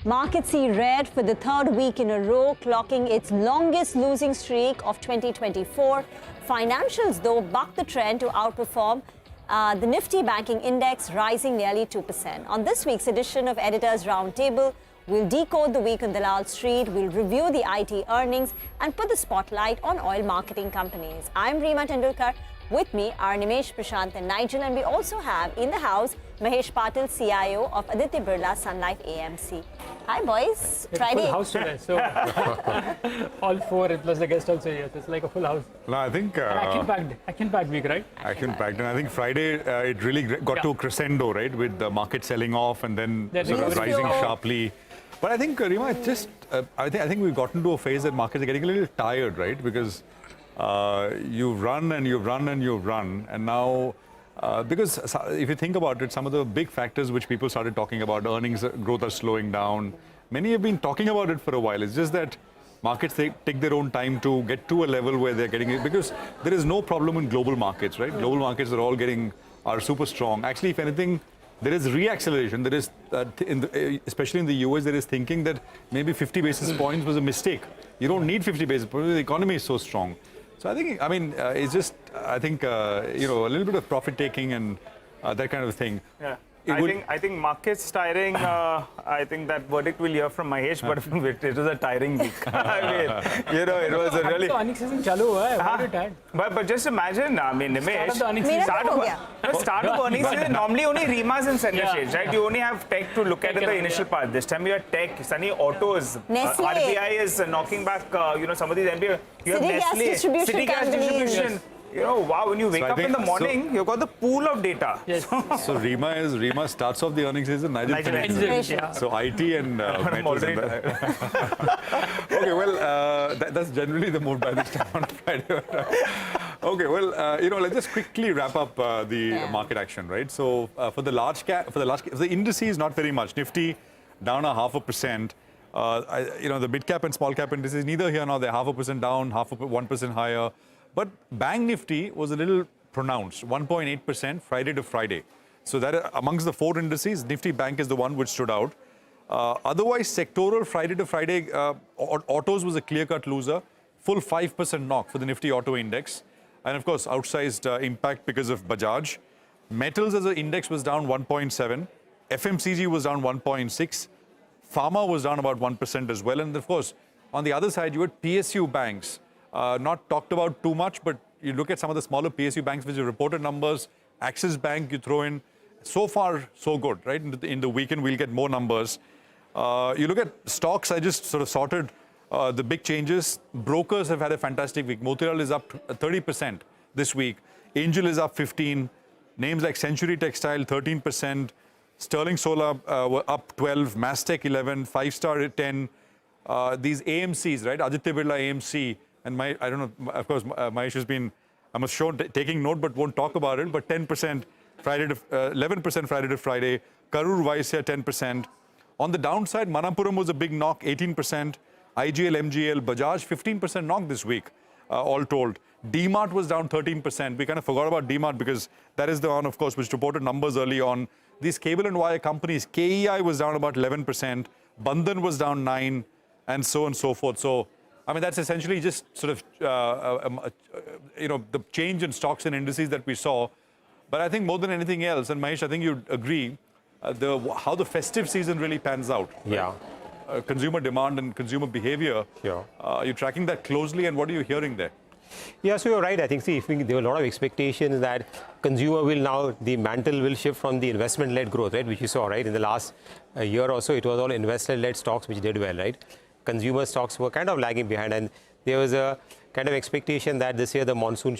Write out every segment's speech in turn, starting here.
Markets see red for the third week in a row, clocking its longest losing streak of 2024. Financials, though, buck the trend to outperform the Nifty banking index, rising nearly 2%. On this week's edition of Editors Roundtable, we'll decode the week on Dalal Street, we'll review the IT earnings and put the spotlight on oil marketing companies. I'm Reema Tendulkar. With me are Nimesh, Prashant and Nigel, and we also have in the house Mahesh Patil, CIO of Aditya Birla Sun Life AMC. Hi boys, it's Friday. Full house today, so all four plus the guest also here. So it's like a full house. No, I think Action-packed week, right? Action-packed, and I think Friday it really got to a crescendo, right, with the market selling off and then sort of rising sharply. But I think Reema, it's just I think we've gotten to a phase that markets are getting a little tired, right? Because you've run and you've run and you've run, and now because if you think about it, some of the big factors which people started talking about, earnings growth are slowing down. Many have been talking about it for a while. It's just that markets take their own time to get to a level where they're getting it, because there is no problem in global markets, right? Global markets are super strong. Actually, if anything, there is re-acceleration. There is, especially in the US, there is thinking that maybe 50 basis points was a mistake. You don't need 50 basis points. The economy is so strong. So I think, it's just, a little bit of profit taking and that kind of thing. Yeah. I think markets tiring. I think that verdict we'll hear from Mahesh, but it was a tiring week. It was a really. Earnings season chalu hua hai. Very tired. But just imagine, Nimesh. Start of earnings season. Normally only Reema's in center stage, right? You only have tech to look at in the initial part. This time you have tech, Sunny Autos, RBI is knocking back. Some of these NBA. You have Nestle, City Gas Distribution. Wow, when you wake up in the morning, you've got the pool of data. Yes. So Reema starts off the earnings season, Nigel finishes. Yeah. So IT and metals. Okay, well, that's generally the mood by this time on Friday. Okay, well, let's just quickly wrap up the market action, right? So for the large cap, the indices, not very much. Nifty down 0.5%. The mid cap and small cap indices, neither here nor there, 0.5% down, 1% higher. But Bank Nifty was a little pronounced, 1.8% Friday to Friday. So that amongst the four indices, Nifty Bank is the one which stood out. Otherwise, sectoral Friday to Friday, autos was a clear-cut loser, full 5% knock for the Nifty Auto Index. And of course, outsized impact because of Bajaj. Metals as an index was down 1.7. FMCG was down 1.6. Pharma was down about 1% as well. And of course, on the other side, you had PSU banks. Not talked about too much, but you look at some of the smaller PSU banks which have reported numbers. Axis Bank, you throw in. So far, so good, right? In the weekend, we'll get more numbers. You look at stocks, I just sort of sorted the big changes. Brokers have had a fantastic week. Motilal is up 30% this week. Angel is up 15%. Names like Century Textile, 13%. Sterling Solar were up 12%. Mastech, 11%. 5-Star, 10%. These AMCs, right? Aditya Birla AMC. And I don't know, of course, Mahesh has been, I'm sure, taking note, but won't talk about it. But 10% Friday to 11% Friday to Friday. Karur Vysya 10%. On the downside, Manappuram was a big knock, 18%. IGL, MGL, Bajaj 15% knock this week, all told. DMart was down 13%. We kind of forgot about DMart because that is the one, of course, which reported numbers early on. These cable and wire companies, KEI was down about 11%. Bandhan was down 9%, and so on and so forth. So, that's essentially just sort of, the change in stocks and indices that we saw. But I think more than anything else, and Mahesh, I think you'd agree, how the festive season really pans out. Right? Yeah. Consumer demand and consumer behavior. Yeah. You're tracking that closely, and what are you hearing there? Yeah, so you're right. I think, there were a lot of expectations that consumer will now, the mantle will shift from the investment-led growth, right, which you saw, right? In the last year or so, it was all investor-led stocks which did well, right? Consumer stocks were kind of lagging behind, and there was a kind of expectation that this year the monsoon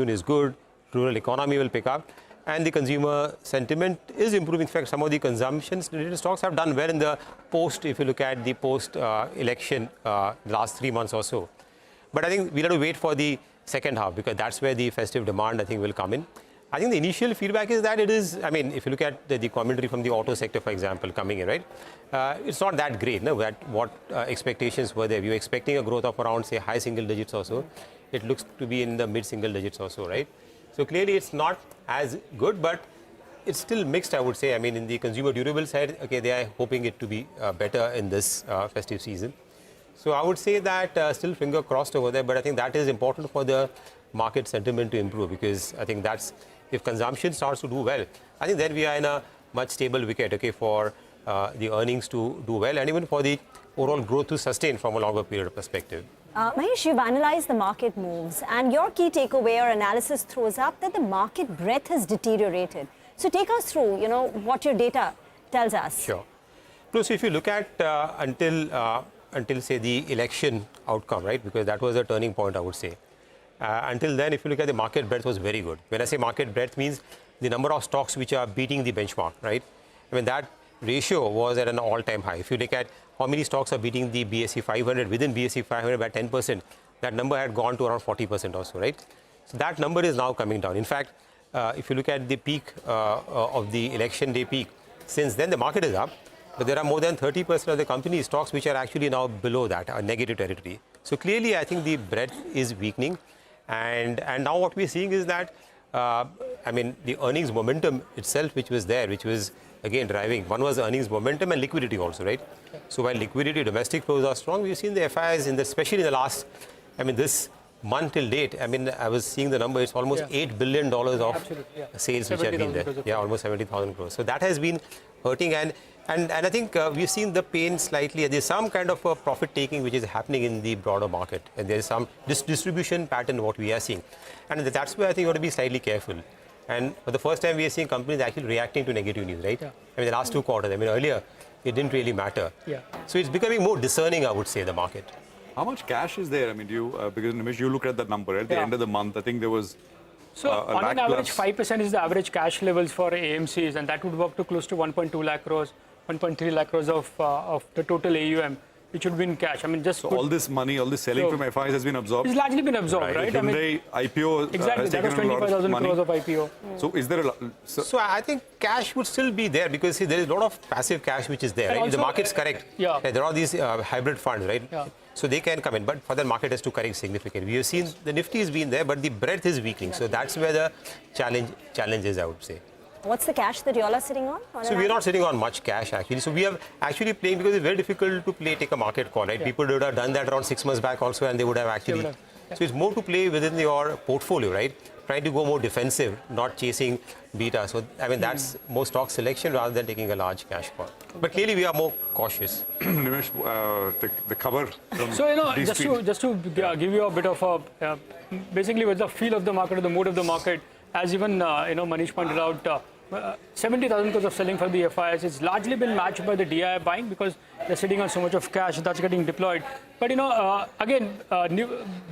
is good, rural economy will pick up, and the consumer sentiment is improving. In fact, some of the consumption-related stocks have done well in the post, if you look at the post-election last 3 months or so. But I think we'll have to wait for the second half, because that's where the festive demand, I think, will come in. I think the initial feedback is that it is, if you look at the commentary from the auto sector, for example, coming in, right? It's not that great, no? What expectations were there? We were expecting a growth of around, say, high single digits or so. It looks to be in the mid single digits or so, right? So clearly it's not as good, but it's still mixed, I would say. I mean, in the consumer durable side, okay, they are hoping it to be better in this festive season. So I would say that still finger crossed over there, but I think that is important for the market sentiment to improve, because I think that's, if consumption starts to do well, I think then we are in a much stable wicket, okay, for the earnings to do well and even for the overall growth to sustain from a longer period perspective. Mahesh, you've analyzed the market moves, and your key takeaway or analysis throws up that the market breadth has deteriorated. So take us through, what your data tells us. Sure. So if you look at until say the election outcome, right, because that was a turning point, I would say. Until then, if you look at the market breadth was very good. When I say market breadth, means the number of stocks which are beating the benchmark, right? I mean, that ratio was at an all-time high. If you look at how many stocks are beating the BSE 500, within BSE 500 by 10%, that number had gone to around 40% also, right? So that number is now coming down. In fact, if you look at the peak of the election day peak, since then the market is up, but there are more than 30% of the company stocks which are actually now below that, are negative territory. So clearly, I think the breadth is weakening. And now what we're seeing is that, I mean, the earnings momentum itself, which was there, which was again driving. One was earnings momentum and liquidity also, right? So while liquidity, domestic flows are strong, we've seen the FIIs, especially in the last, I mean, this month till date, I mean, I was seeing the number, it's almost $8 billion of sales which have been there. Yeah, almost 70,000 crores. So that has been hurting. And I think we've seen the pain slightly. There's some kind of a profit taking which is happening in the broader market. And there's some distribution pattern what we are seeing. And that's where I think you have to be slightly careful. And for the first time, we are seeing companies actually reacting to negative news, right? Yeah. I mean, the last 2 quarters, I mean, earlier, it didn't really matter. Yeah. So it's becoming more discerning, I would say, the market. How much cash is there? I mean, because Nimesh, you look at that number at the end of the month. I think there was. So on an average, 5% is the average cash levels for AMCs, and that would work to close to 1.2 lakh crores, 1.3 lakh crores of the total AUM, which would be in cash. I mean, just so all this money, all this selling from FIs has been absorbed. It's largely been absorbed, right? I mean, IPO exactly. That was 25,000 crores of IPO. So is there a? So I think cash would still be there because see, there is a lot of passive cash which is there. Right? Also, the market's correct. Yeah. There are these hybrid funds, right? Yeah. So they can come in, but for that market has to correct significantly. We have seen the Nifty has been there, but the breadth is weakening. So that's where the challenge is, I would say. What's the cash that you all are sitting on? So we're not sitting on much cash actually. So we are actually playing because it's very difficult to take a market call, right? Yeah. People would have done that around 6 months back also, and they would have actually. So it's more to play within your portfolio, right? Trying to go more defensive, not chasing beta. So I mean that's more stock selection rather than taking a large cash call. But clearly we are more cautious. Nimesh, the cover. So just to give you a bit of a basically with the feel of the market or the mood of the market, as even Manish pointed out. 70,000 crores of selling for the FIs. It's largely been matched by the DI buying because they're sitting on so much of cash that's getting deployed. But again,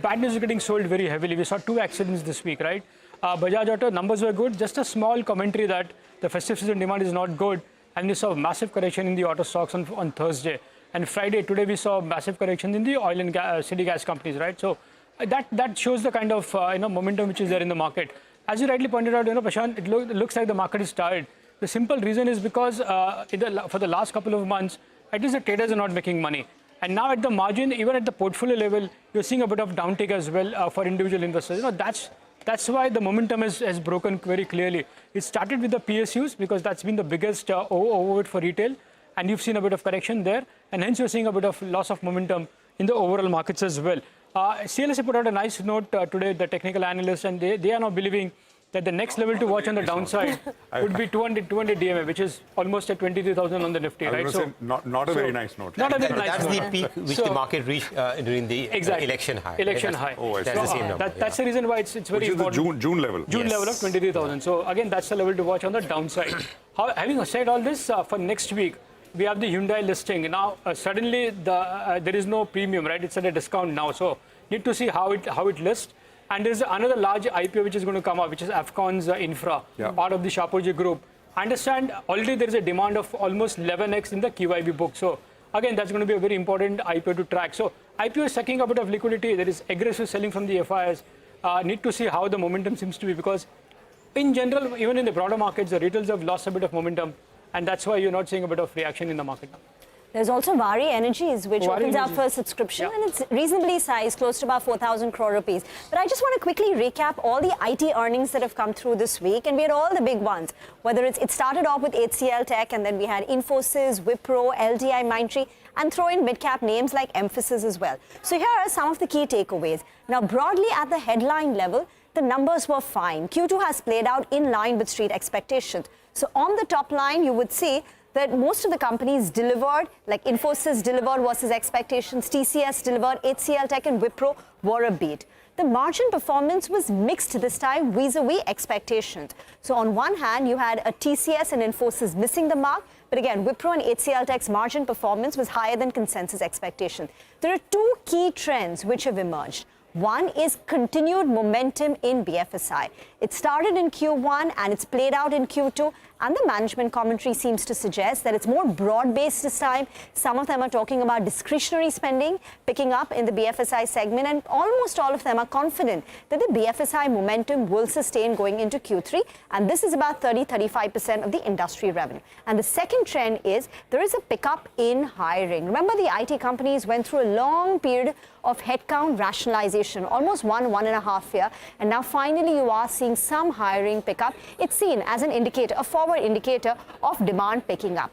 bad news is getting sold very heavily. We saw 2 accidents this week, right? Bajaj Auto numbers were good. Just a small commentary that the festive season demand is not good, and we saw massive correction in the auto stocks on Thursday and Friday. Today we saw massive correction in the oil and city gas companies, right? So that shows the kind of momentum which is there in the market. As you rightly pointed out, Prashant, it looks like the market is tired. The simple reason is because for the last couple of months, at least the traders are not making money. And now at the margin, even at the portfolio level, you're seeing a bit of downtake as well for individual investors. That's why the momentum has broken very clearly. It started with the PSUs because that's been the biggest overweight for retail. And you've seen a bit of correction there. And hence you're seeing a bit of loss of momentum in the overall markets as well. CLSA put out a nice note today, the technical analysts, and they are now believing that the next level to watch on the downside would be 200 DMA, which is almost at 23,000 on the Nifty, right? So not a very nice note. Not a very nice note. That's the peak which the market reached during the election high. Election high. Oh, that's the same number. That's the reason why it's very important. Which is the June level. June level of 23,000. So again, that's the level to watch on the downside. Having said all this, for next week, we have the Hyundai listing. Now, suddenly there is no premium, right? It's at a discount now. So need to see how it lists. And there's another large IPO which is going to come up, which is Afcon's Infra, part of the Shapoorji Group. I understand already there is a demand of almost 11x in the QIB book. So again, that's going to be a very important IPO to track. So IPO is sucking a bit of liquidity. There is aggressive selling from the FIs. Need to see how the momentum seems to be, because in general, even in the broader markets, the retails have lost a bit of momentum. And that's why you're not seeing a bit of reaction in the market now. There's also Vari Energies, which Vari opens up Energies. for subscription, and it's reasonably sized, close to about 4,000 crore rupees. But I just want to quickly recap all the IT earnings that have come through this week, and we had all the big ones. Whether it started off with HCL Tech, and then we had Infosys, Wipro, LTI, Mindtree, and throw in mid-cap names like Mphasis as well. So here are some of the key takeaways. Now, broadly at the headline level, the numbers were fine. Q2 has played out in line with street expectations. So on the top line, you would see that most of the companies delivered, like Infosys delivered versus expectations, TCS delivered, HCL Tech and Wipro were a beat. The margin performance was mixed this time vis-a-vis expectations. So on one hand, you had a TCS and Infosys missing the mark, but again, Wipro and HCL Tech's margin performance was higher than consensus expectation. There are two key trends which have emerged. One is continued momentum in BFSI. It started in Q1 and it's played out in Q2, and the management commentary seems to suggest that it's more broad-based this time. Some of them are talking about discretionary spending picking up in the BFSI segment, and almost all of them are confident that the BFSI momentum will sustain going into Q3, and this is about 30-35% of the industry revenue. And the second trend is there is a pickup in hiring. Remember, the IT companies went through a long period of headcount rationalization, almost 1.5 years, and now finally you are seeing some hiring pickup. It's seen as an indicator, a forward indicator of demand picking up.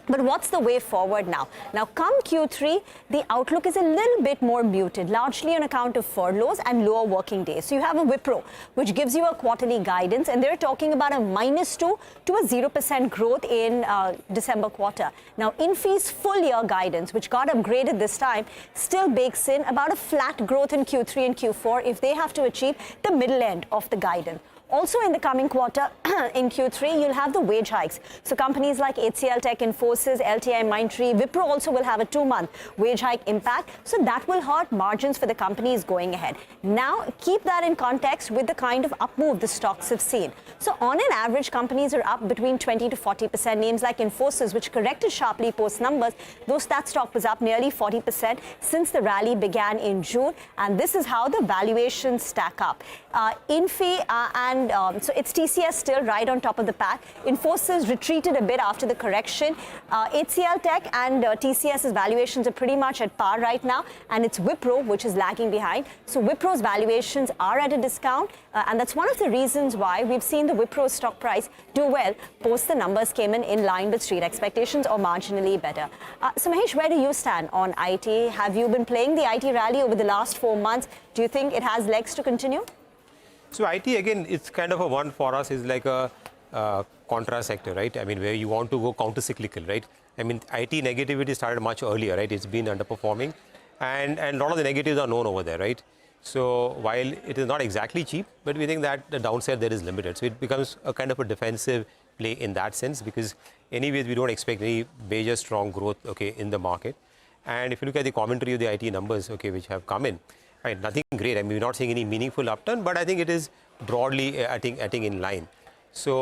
But what's the way forward now? Now, come Q3, the outlook is a little bit more muted, largely on account of furloughs and lower working days. So you have a Wipro, which gives you a quarterly guidance, and they're talking about a -2 to a 0% growth in December quarter. Now, Infy's full year guidance, which got upgraded this time, still bakes in about a flat growth in Q3 and Q4 if they have to achieve the middle end of the guidance. Also in the coming quarter, in Q3, you'll have the wage hikes. So companies like HCL Tech, Infosys, LTI, Mindtree, Wipro also will have a 2-month wage hike impact. So that will hurt margins for the companies going ahead. Now, keep that in context with the kind of up move the stocks have seen. So on an average, companies are up between 20 to 40%. Names like Infosys, which corrected sharply post numbers, though that stock was up nearly 40% since the rally began in June. And this is how the valuations stack up. Infy so it's TCS still right on top of the pack. Infosys retreated a bit after the correction. HCL Tech and TCS's valuations are pretty much at par right now, and it's Wipro which is lagging behind. So Wipro's valuations are at a discount, and that's one of the reasons why we've seen the Wipro stock price do well post the numbers came in line with street expectations or marginally better. So Mahesh, where do you stand on IT? Have you been playing the IT rally over the last 4 months? Do you think it has legs to continue? So IT, again, it's kind of a one for us, is like a contra sector, right? I mean, where you want to go counter-cyclical, right? I mean, IT negativity started much earlier, right? It's been underperforming, and a lot of the negatives are known over there, right? So while it is not exactly cheap, but we think that the downside there is limited. So it becomes a kind of a defensive play in that sense, because anyways, we don't expect any major strong growth, okay, in the market. And if you look at the commentary of the IT numbers, okay, which have come in, right, nothing great. I mean, we're not seeing any meaningful upturn, but I think it is broadly, I think in line. So,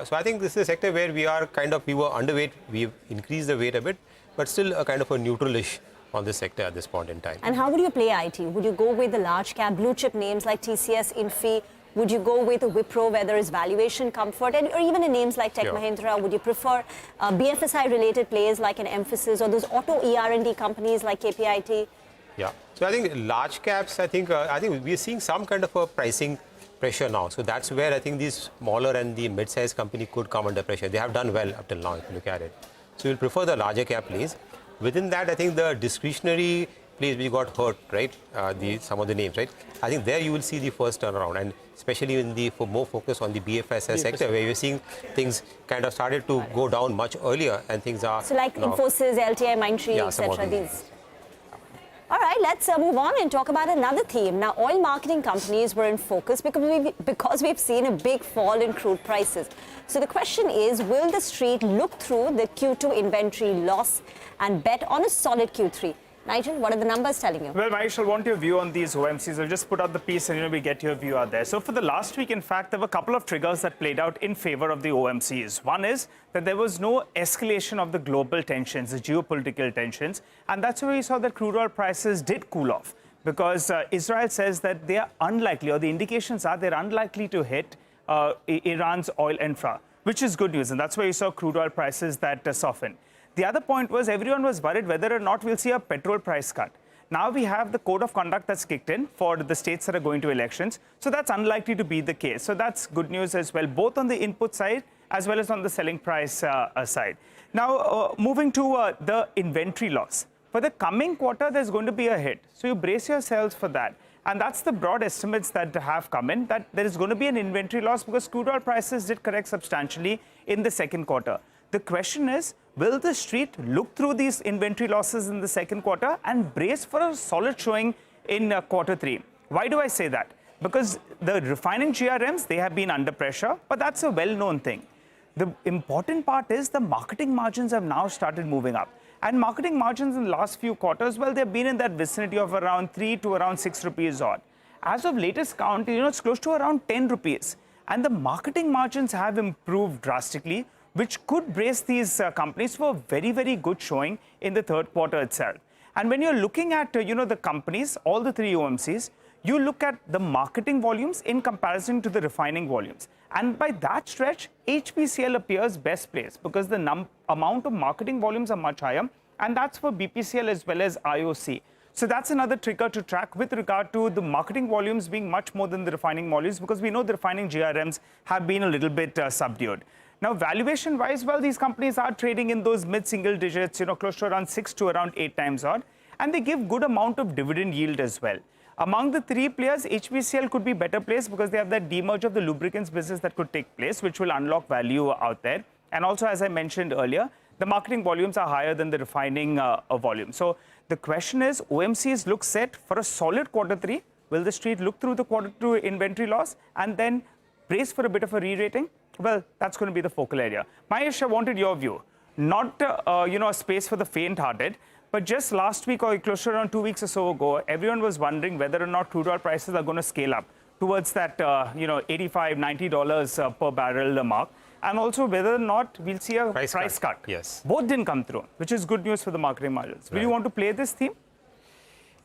so I think this is a sector where we were underweight. We've increased the weight a bit, but still a kind of a neutral-ish on this sector at this point in time. And how would you play IT? Would you go with the large cap blue chip names like TCS, Infy? Would you go with a Wipro where there is valuation comfort, or even in names like Tech Mahindra? Would you prefer BFSI related players like an Mphasis, or those auto ER&D companies like KPIT? Yeah, so I think large caps, I think we're seeing some kind of a pricing pressure now. So that's where I think these smaller and the mid-sized company could come under pressure. They have done well up till now, if you look at it. So we'll prefer the larger cap plays. Within that, I think the discretionary plays which got hurt, right? Some of the names, right? I think there you will see the first turnaround, and especially in the more focus on the BFSI sector, where you're seeing things kind of started to go down much earlier, and things are so like Infosys, LTI, Mindtree, etc. These. All right, let's move on and talk about another theme. Now, oil marketing companies were in focus because we've seen a big fall in crude prices. So the question is, will the street look through the Q2 inventory loss and bet on a solid Q3? Nigel, what are the numbers telling you? Well, Mahesh, I want your view on these OMCs. I'll just put out the piece and we get your view out there. So for the last week, in fact, there were a couple of triggers that played out in favor of the OMCs. One is that there was no escalation of the global tensions, the geopolitical tensions. And that's where we saw that crude oil prices did cool off, because Israel says that they are unlikely, or the indications are they're unlikely to hit Iran's oil infra, which is good news. And that's where you saw crude oil prices that soften. The other point was everyone was worried whether or not we'll see a petrol price cut. Now we have the code of conduct that's kicked in for the states that are going to elections. So that's unlikely to be the case. So that's good news as well, both on the input side as well as on the selling price side. Now, moving to the inventory loss. For the coming quarter, there's going to be a hit. So you brace yourselves for that. And that's the broad estimates that have come in, that there is going to be an inventory loss because crude oil prices did correct substantially in the second quarter. The question is, will the street look through these inventory losses in the second quarter and brace for a solid showing in quarter three? Why do I say that? Because the refining GRMs, they have been under pressure, but that's a well-known thing. The important part is the marketing margins have now started moving up. And marketing margins in the last few quarters, well, they've been in that vicinity of around 3 to around 6 rupees odd. As of latest count, it's close to around 10 rupees. And the marketing margins have improved drastically, which could brace these companies for a very, very good showing in the third quarter itself. And when you're looking at, the companies, all the three OMCs, you look at the marketing volumes in comparison to the refining volumes. And by that stretch, HPCL appears best placed because the amount of marketing volumes are much higher. And that's for BPCL as well as IOC. So that's another trigger to track with regard to the marketing volumes being much more than the refining volumes, because we know the refining GRMs have been a little bit subdued. Now, valuation-wise, well, these companies are trading in those mid-single digits, close to around 6 to around 8 times odd. And they give good amount of dividend yield as well. Among the three players, HPCL could be better placed because they have that demerge of the lubricants business that could take place, which will unlock value out there. And also, as I mentioned earlier, the marketing volumes are higher than the refining volume. So the question is, OMCs look set for a solid quarter three. Will the street look through the quarter two inventory loss and then brace for a bit of a re-rating? Well, that's going to be the focal area. Mahesh, I wanted your view. Not, a space for the faint-hearted. But just last week or close to around 2 weeks or so ago, everyone was wondering whether or not crude oil prices are going to scale up towards that, $85, $90 per barrel mark. And also whether or not we'll see a price cut. Yes. Both didn't come through, which is good news for the marketing margins. Will you want to play this theme?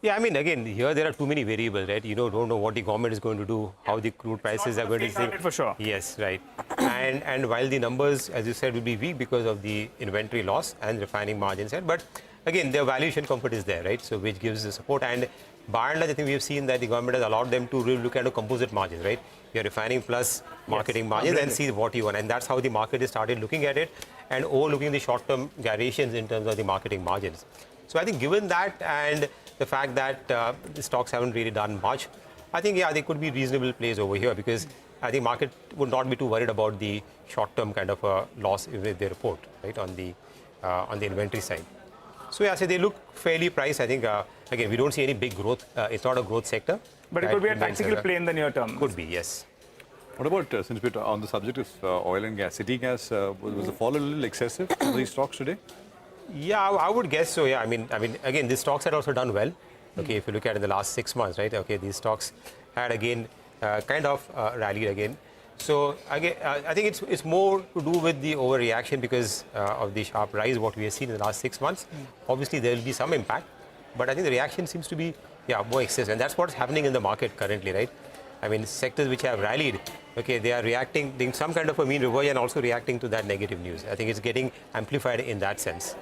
Yeah, I mean, again, here there are too many variables, right? You don't know what the government is going to do, how the crude prices are going to stay. For sure. Yes, right. And while the numbers, as you said, will be weak because of the inventory loss and refining margins, but again, their valuation comfort is there, right? So which gives the support. And by and large, I think we have seen that the government has allowed them to really look at a composite margin, right? You're refining plus marketing margins and see what you want. And that's how the market has started looking at it and overlooking the short-term gyrations in terms of the marketing margins. So I think given that and the fact that the stocks haven't really done much, I think, yeah, they could be reasonable plays over here because I think market would not be too worried about the short-term kind of loss if they report, right, on the inventory side. So, yeah, so they look fairly priced. I think, again, we don't see any big growth. It's not a growth sector. But it could be a tactical play in the near term. Could be, yes. What about, since we're on the subject of oil and gas, City Gas, was the fall a little excessive for these stocks today? Yeah, I would guess so, yeah. I mean, again, these stocks had also done well. Okay, if you look at it in the last 6 months, right? Okay, these stocks had again kind of rallied again. So again, I think it's more to do with the overreaction because of the sharp rise what we have seen in the last 6 months. Obviously, there will be some impact, but I think the reaction seems to be more excessive, and that's what's happening in the market currently, right? I mean, sectors which have rallied, okay, they are reacting, doing some kind of a mean reversion, also reacting to that negative news. I think it's getting amplified in that sense.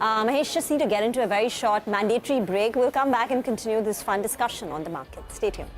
Mahesh, just need to get into a very short mandatory break. We'll come back and continue this fun discussion on the market. Stay tuned.